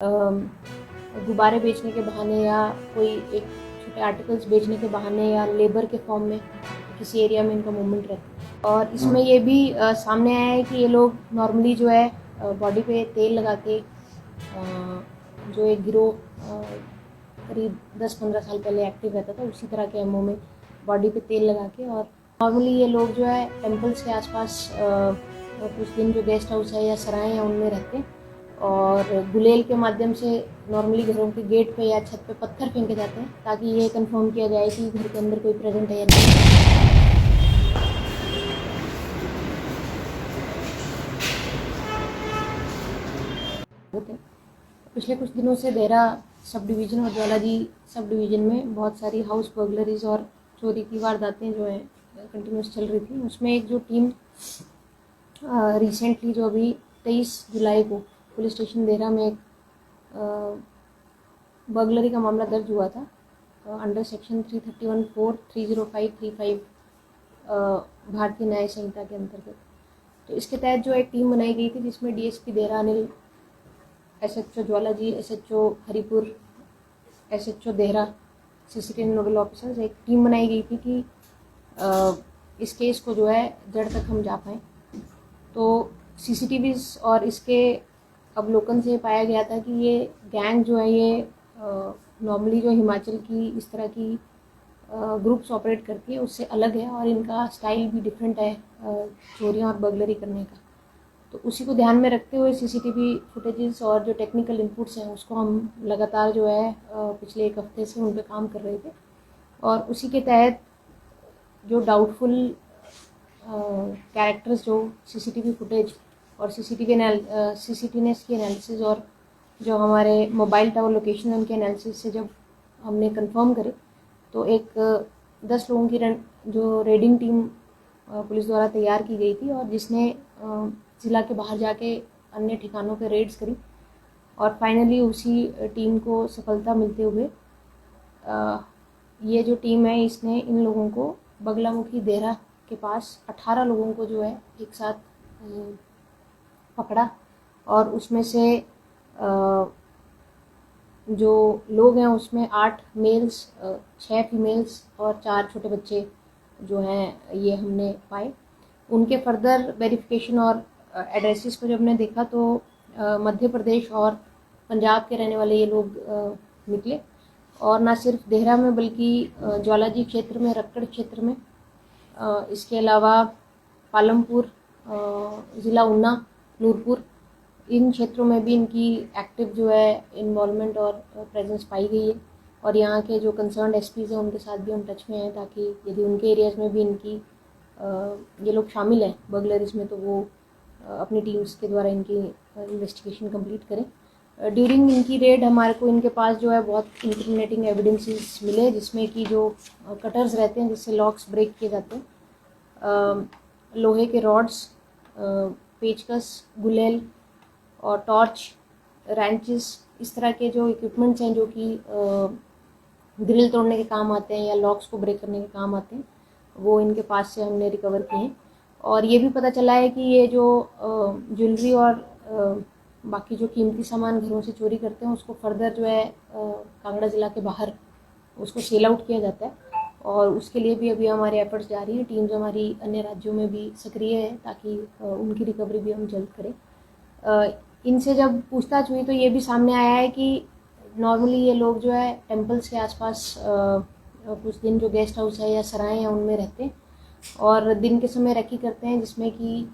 गुब्बारे बेचने के बहाने या कोई एक छोटे आर्टिकल्स बेचने के बहाने या लेबर के फॉर्म में किसी एरिया में इनका मूवमेंट रहता है। और इसमें ये भी सामने आया है कि ये लोग नॉर्मली जो है बॉडी पे तेल लगा के जो एक गिरोह करीब 10-15 साल पहले एक्टिव रहता था, उसी तरह के एमओ में बॉडी पे तेल लगा के, और नॉर्मली ये लोग जो है टेम्पल्स के आसपास कुछ दिन जो गेस्ट हाउस है या सराय हैं उनमें रहते हैं, और गुलेल के माध्यम से नॉर्मली घरों के गेट पे या छत पे पत्थर फेंके जाते हैं ताकि ये कंफर्म किया जाए कि घर के अंदर कोई प्रेजेंट है या नहीं होते हैं। पिछले कुछ दिनों से देहरा सब डिवीज़न और ज्वालाजी सब डिवीज़न में बहुत सारी हाउस बर्गलरीज और चोरी की वारदातें जो हैं कंटिन्यूस चल रही थी। उसमें एक जो टीम रिसेंटली जो अभी 23 जुलाई को पुलिस स्टेशन देहरा में एक बर्गलरी का मामला दर्ज हुआ था अंडर सेक्शन 331(4), 305(35) भारतीय न्याय संहिता के अंतर्गत। तो इसके तहत जो एक टीम बनाई गई थी जिसमें DSP Dehra Anil, SHO Jwalaji, SHO Haripur, SHO Dehra, CCTV nodal officers, एक टीम बनाई गई थी कि इस केस को जो है जड़ तक हम जा पाएँ। तो सीसीटीवीज़ और इसके अवलोकन से पाया गया था कि ये गैंग जो है ये नॉर्मली जो हिमाचल की इस तरह की ग्रुप्स ऑपरेट करती है उससे अलग है, और इनका स्टाइल भी डिफरेंट है चोरियाँ और बर्गलरी करने का। तो उसी को ध्यान में रखते हुए सीसीटीवी फुटेजेस और जो टेक्निकल इनपुट्स हैं उसको हम लगातार जो है पिछले एक हफ्ते से उन पर काम कर रहे थे, और उसी के तहत जो डाउटफुल कैरेक्टर्स जो सीसीटीवी फुटेज और सीसीटीवीनेस की एनालिसिस और जो हमारे मोबाइल टावर लोकेशन उनके एनालिसिस से जब हमने कंफर्म करे, तो एक 10 लोगों की जो रेडिंग टीम पुलिस द्वारा तैयार की गई थी, और जिसने ज़िला के बाहर जाके अन्य ठिकानों पे रेड्स करी, और फाइनली उसी टीम को सफलता मिलते हुए ये जो टीम है इसने इन लोगों को बगलामुखी देहरा के पास 18 लोगों को जो है एक साथ पकड़ा, और उसमें से जो लोग हैं उसमें 8 मेल्स, 6 फीमेल्स और 4 छोटे बच्चे जो हैं ये हमने पाए। उनके फर्दर वेरिफिकेशन और एड्रेसेस को जब हमने देखा तो मध्य प्रदेश और पंजाब के रहने वाले ये लोग निकले, और ना सिर्फ देहरा में बल्कि ज्वालाजी क्षेत्र में, रक्कड़ क्षेत्र में, इसके अलावा पालमपुर, ज़िला ऊना, नूरपुर, इन क्षेत्रों में भी इनकी एक्टिव जो है इन्वॉल्वमेंट और प्रेजेंस पाई गई है। और यहाँ के जो कंसर्न एसपीज़ हैं उनके साथ भी हम टच में हैं ताकि यदि उनके एरियाज़ में भी इनकी ये लोग शामिल हैं बर्गलरीज में तो वो अपनी टीम्स के द्वारा इनकी इन्वेस्टिगेशन कंप्लीट करें। ड्यूरिंग इनकी रेड हमारे को इनके पास जो है बहुत इंक्रिमिनेटिंग एविडेंसेस मिले, जिसमें कि जो कटर्स रहते हैं जिससे लॉक्स ब्रेक किए जाते हैं, लोहे के रॉड्स, पेचकस, गुलेल और टॉर्च, रैंचेस, इस तरह के जो इक्विपमेंट्स हैं जो कि ग्रिल तोड़ने के काम आते हैं या लॉक्स को ब्रेक करने के काम आते हैं, वो इनके पास से हमने रिकवर किए हैं। और ये भी पता चला है कि ये जो ज्वेलरी और बाकी जो कीमती सामान घरों से चोरी करते हैं उसको फर्दर जो है कांगड़ा ज़िला के बाहर उसको सेल आउट किया जाता है, और उसके लिए भी अभी हमारे एफर्ट्स जारी हैं। टीम्स हमारी अन्य राज्यों में भी सक्रिय है ताकि उनकी रिकवरी भी हम जल्द करें। इनसे जब पूछताछ हुई तो ये भी सामने आया है कि नॉर्मली ये लोग जो है टेम्पल्स के आसपास कुछ दिन जो गेस्ट हाउस है या सराय हैं उनमें रहते हैं, और दिन के समय रेकी करते हैं जिसमें कि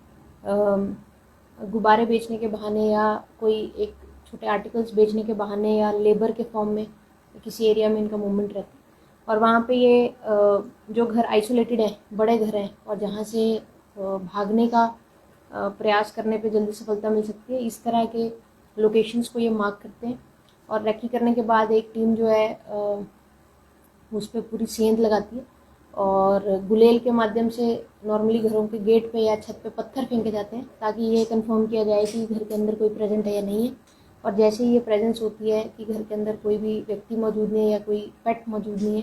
गुब्बारे बेचने के बहाने या कोई एक छोटे आर्टिकल्स बेचने के बहाने या लेबर के फॉर्म में किसी एरिया में इनका मूवमेंट रहता है। और वहाँ पे ये जो घर आइसोलेटेड हैं, बड़े घर हैं, और जहाँ से भागने का प्रयास करने पे जल्दी सफलता मिल सकती है, इस तरह के लोकेशंस को ये मार्क करते हैं, और रेकी करने के बाद एक टीम जो है उस पर पूरी सेंध लगाती है, और गुलेल के माध्यम से नॉर्मली घरों के गेट पे या छत पे पत्थर फेंके जाते हैं ताकि ये कंफर्म किया जाए कि घर के अंदर कोई प्रेजेंट है या नहीं है। और जैसे ही ये प्रेजेंस होती है कि घर के अंदर कोई भी व्यक्ति मौजूद नहीं है या कोई पेट मौजूद नहीं है,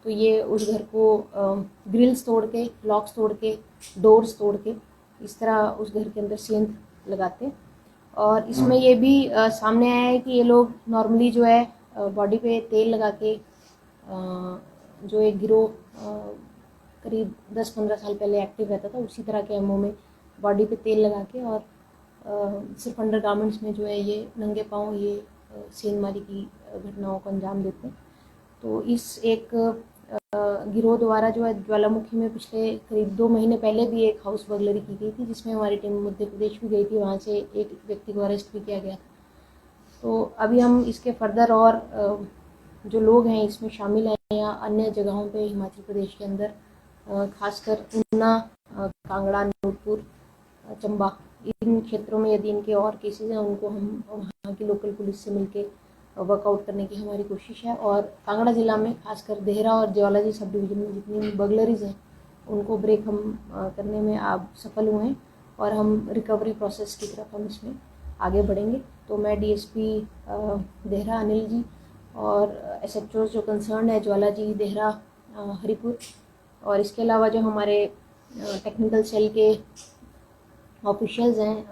तो ये उस घर को ग्रिल्स तोड़ के, लॉक्स तोड़ के, डोर्स तोड़ के इस तरह उस घर के अंदर सेंध लगाते हैं। और इसमें ये भी सामने आया है कि ये लोग नॉर्मली जो है बॉडी पे तेल लगा के जो एक गिरोह करीब 10-15 साल पहले एक्टिव रहता था, उसी तरह के एमओ में बॉडी पे तेल लगा के और सिर्फ अंडर गारमेंट्स में जो है ये नंगे पाँव ये सेंधमारी की घटनाओं को अंजाम देते हैं। तो इस एक गिरोह द्वारा जो है ज्वालामुखी में पिछले करीब 2 महीने पहले भी एक हाउस बर्गलरी की गई थी, जिसमें हमारी टीम मध्य प्रदेश भी गई थी, वहाँ से एक व्यक्ति को अरेस्ट भी किया गया था। तो अभी हम इसके फर्दर और जो लोग हैं इसमें शामिल हैं या अन्य जगहों पे हिमाचल प्रदेश के अंदर खासकर ऊना, कांगड़ा, नूरपुर, चंबा, इन क्षेत्रों में यदि इनके और केसेस हैं उनको हम वहाँ की लोकल पुलिस से मिलके वर्कआउट करने की हमारी कोशिश है। और कांगड़ा ज़िला में खासकर देहरा और ज्वालाजी सब डिवीज़न में जितनी भी बर्गलरीज हैं उनको ब्रेक हम करने में आप सफल हुए हैं और हम रिकवरी प्रोसेस की तरफ हम इसमें आगे बढ़ेंगे। तो मैं डीएसपी देहरा अनिल जी और एसएचओ जो कंसर्न है ज्वालाजी, देहरा, हरिपुर और इसके अलावा जो हमारे टेक्निकल सेल के ऑफिशियल्स हैं,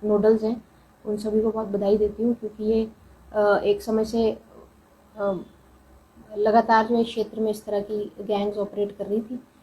नोडल्स हैं, उन सभी को बहुत बधाई देती हूँ, क्योंकि ये एक समय से लगातार जो है क्षेत्र में इस तरह की गैंग्स ऑपरेट कर रही थी